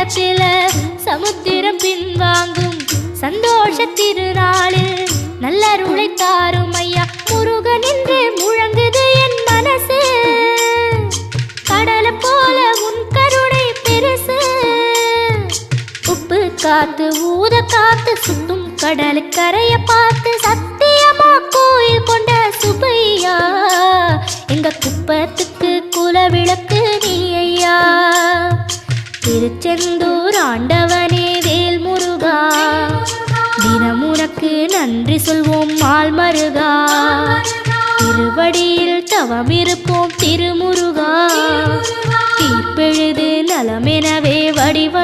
நேரத்தில் சமுத்திரம் பின்வாங்கும் சந்தோஷ திருநாளில் நல்லருளை தாரும் ஐயா முருகன் என்று முழங்குது என் மனசு. கடலை போல உன் கருணை பெருசு. உப்பு காத்து ஊத காத்து சுத்தும் கடலுக்கரைய பார்த்து சத்தியமா கோயில் கொண்ட சுப்பையா எங்க குப்பத்துக்கு குலவிளக்கு நீ ஐயா. திருச்செந்தூர் ஆண்டவனே வேல் முருகா தினம் உனக்கு நன்றி சொல்வோம் மால் மருகா. திருவடியில் தவம் இருப்போம் திருமுருகா. தீர்ப்பெழுது நலமெனவே வடிவ